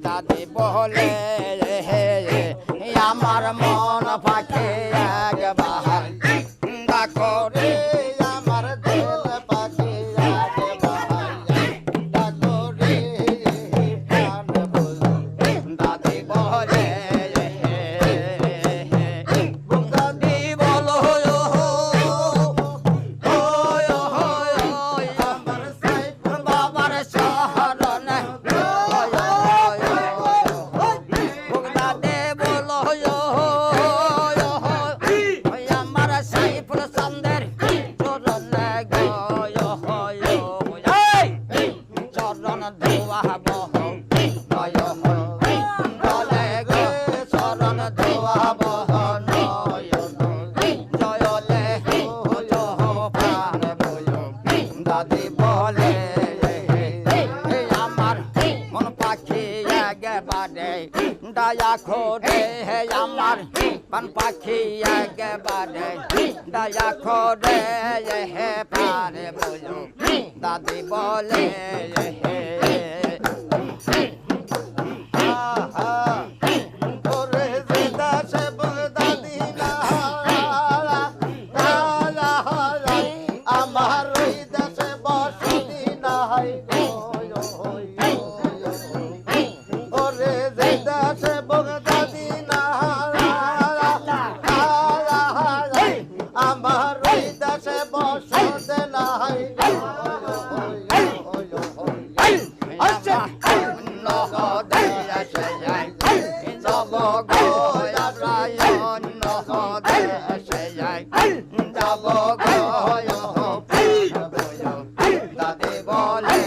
দাদি বলে আমার মন পাখি একবার ডাকো রে আমার দিল পাখি একবার ডাকো রে প্রাণ বলো দাদি বলে দাদি বলো আমার সাইফ বাবার শহরন আমার সাইফুল চন্দের চরণ চরণ ধোয়াব বলে গে চরণ ধোয়াব জয়লে প্রাণ বলো দাদি বলে আমার মন পাখি একবারে দয়া করে আমার পান পাখি একবারে দয়া করে হে প্রাণ বলো দাদি বলে আমার ওই দেশে বসতি নাই ওরে যে দেশে বগদাদি না আমার ওই দেশে বসতে নাই যাব দাদি বলে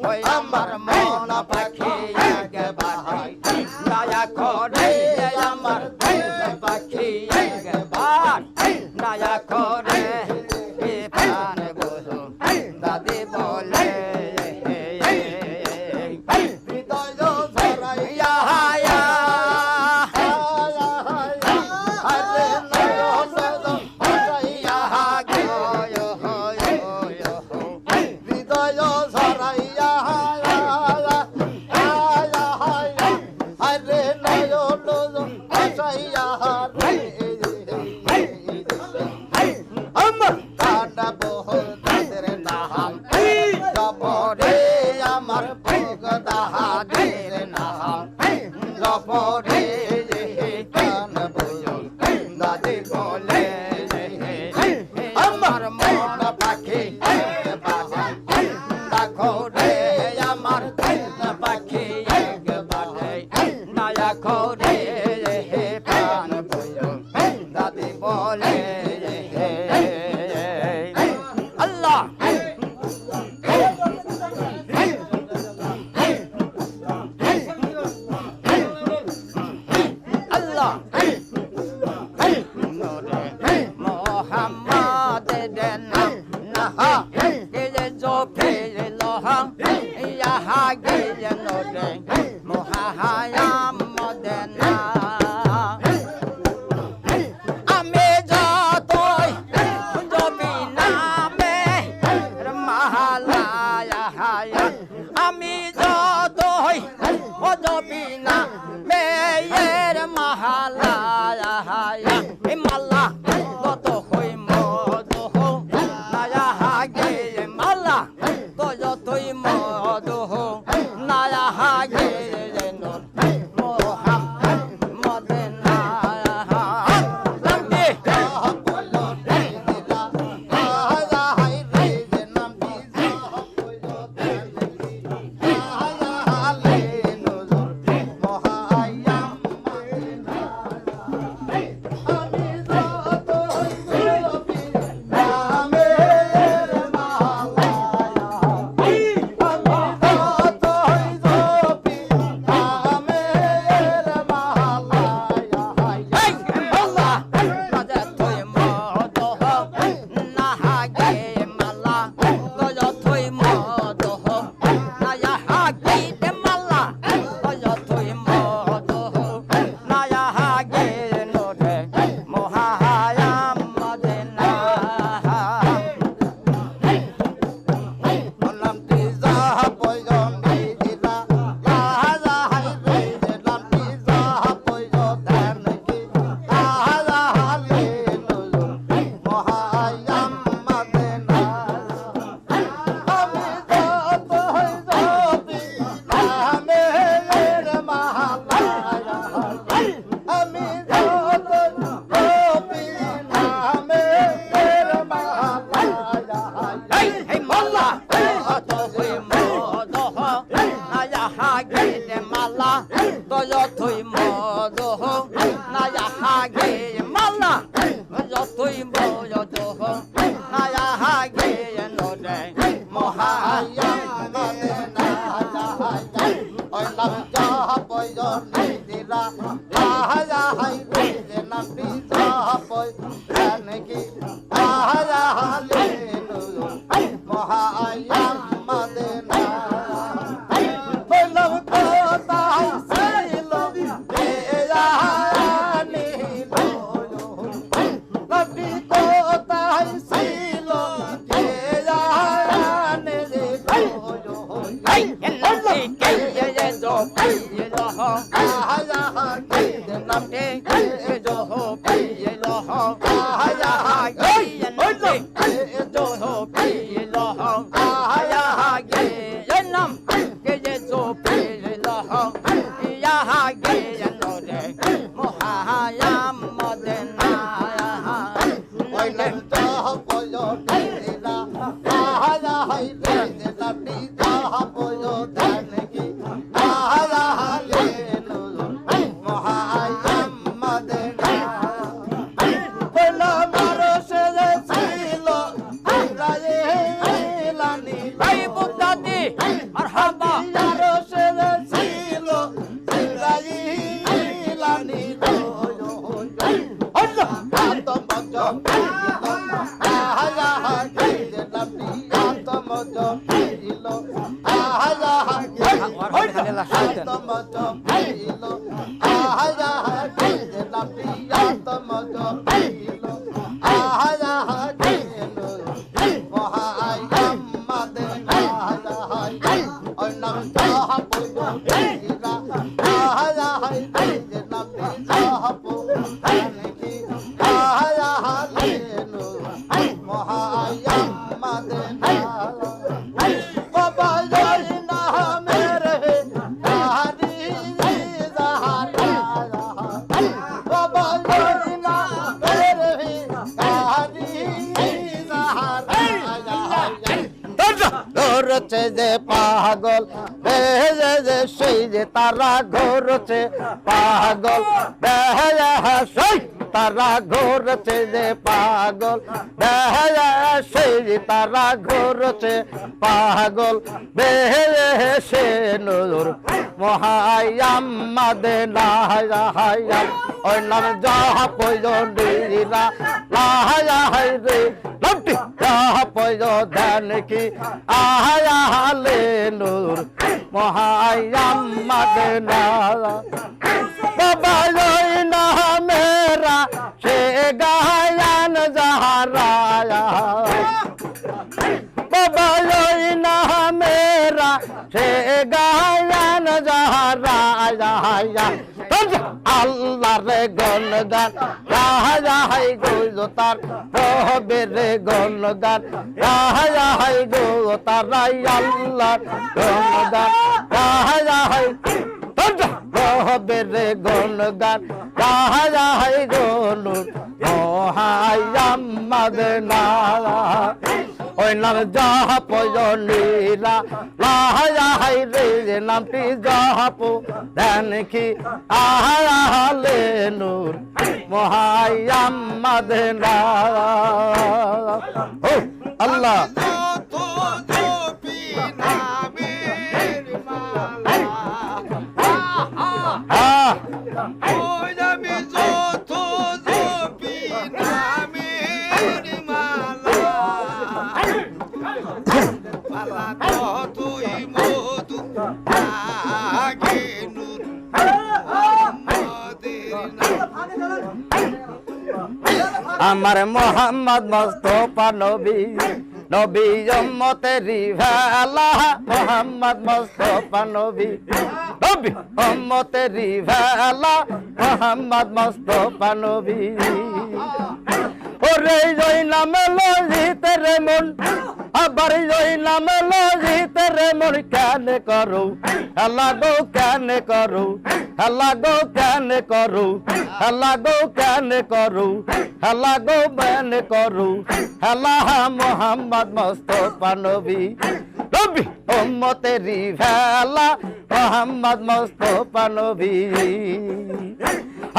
ওই আমার মন পাখি একবার দয়া করে আমার পাখি একবার দয়া করে প্রাণ বলো দাদি বলে হৃদয় ধরাইয়া আমার ভগদাহাদের নাম জপরে প্রাণ বলো দাদি বলে আমার মন পাখি দেখো রে আমার পাখি একবারে দয়া করে প্রাণ বলো দাদি বলে আল্লাহ মোহাম্মদ গেলে জোফের লোহা ইহা গেলে নোরে মোহাম্মদ আমি যতই জবি নামে মাহালায়া আমি যতই জবি না মেয়ের মাহালায়া মাল্লা কত হই মধু বয়ত নায়া হাগে নরে মহায়া মদিনা যাই ওই নাম জপয় নিদিরা আহা হাই রে নামটি জপয় নাকি আহা হালে মহায়া মদিনা ওই নাম কোথায় ছিল এ জানি নামটি কোথায় ছিল এ জানি ওই নাম জপয় নিদিরা আহা হাই রে নামটি জপয় নাকি আহা হালে মহায়া মদিনা বলা মারসে ছিল ইসরায়েলানি ভাই বুদ্ধাতি মারহাবা মারসে ছিল ইসরায়েলানি আল্লাহ আতমজ আহা হাই রে নামটি আতমজ ছিল আহা হাই আতমজ ছিল আহা হাই রে নামটি আতমজ ছিল আহা হাই মহায়া মদিনা যাই ওই নাম জপয় নিদিরা আহা হাই রে নামটি জপয় নাকি আহা হালে মহায়া মদিনা বাবা জয় না মেরে হারি জাহারা বাবা জয় না মেরে হারি জাহারা ঘুরছে যে পাগল বেহে যে সেই যে তারা ঘুরছে পাগল বেহে সেই তারা ঘুরছে যে পাগল বেহে সেই যে তারা ঘুরছে পাগল বেহে সে নূর মহায়াম মদিনা হায়া ওই নাম জপয় নিদিরা লায়া হাই রে নামটি জপয় নাকি আহা হালে নূর মহায়াম মদিনা বাবা জয় না মেরা সে গায়ান জাহারায়া বাবা জয় না মেরা সে গায়ান জাহারায়া আল্লাহ রে গণ গান রাজা হাই গো তার রহবের গণ গান রাজা হাই গো তার আল্লাহ গণ গান রাজা হাই রহবের গণ গান রাজা হাই গণ মহায়াম মদিনা ওই নাম জপয় নিদিরা লায়া হাই রে নামটি জপয় নাকি আহা হালে নূর মহায়াম মদিনা ও আল্লাহ আমার মোহাম্মদ মুস্তাফা নবী নবী উম্মতেরি ভালা মোহাম্মদ মুস্তাফা নবী নবী উম্মতেরি ভালা মোহাম্মদ মুস্তাফা নবী ওরে জয় নাম লজিতে রে মন আবার জয় নাম লজিতে রে মন কেন করো আল্লাহ গো কেন করো আল্লাহ গো কেন করো আল্লাহ গো কেন করো আল্লাহ গো কেন করো আল্লাহ মোহাম্মদ মুস্তাফা নবী নবী উম্মতেরি ভালা মোহাম্মদ মুস্তাফা নবী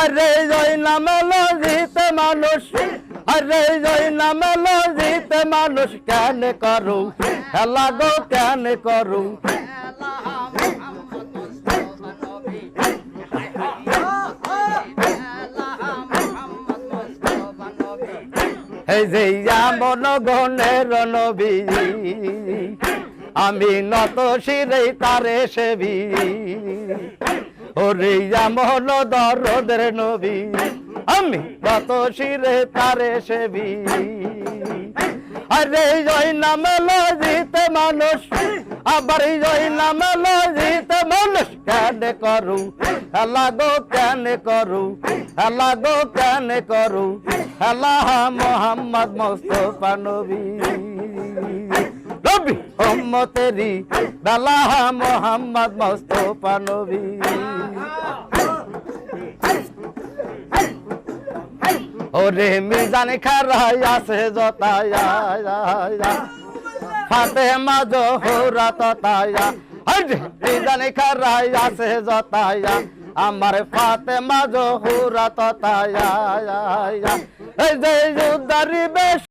আরে জয় নাম লজিতে মানুষ আরে ওই নামে লজিতে মানুষ কেন করু হেলা গো কেন করু এই যে আমন গণের নবী আমি নত শিরে তারে সেবি ওরে আমন দরদের নবী আমি নত শিরে তারে সেবি আরে ওই নামে লজিতে মানুষ আবার ওই নামে লজিতে মানুষ কেন করু হেলা গো কেন করু হেলা গো কেন করু হেলা মোহাম্মদ মুস্তাফা নবী নবী উম্মতেরি বেলা মোহাম্মদ মুস্তাফা নবী ওরে মিজান খারাই আছে জতায়া ফাতেমা জোহরা ততায়া আরে মিজান খারাই আছে জতায়া আমার ফাতেমা জোহরা ততায়া এই যে উদারি বেশ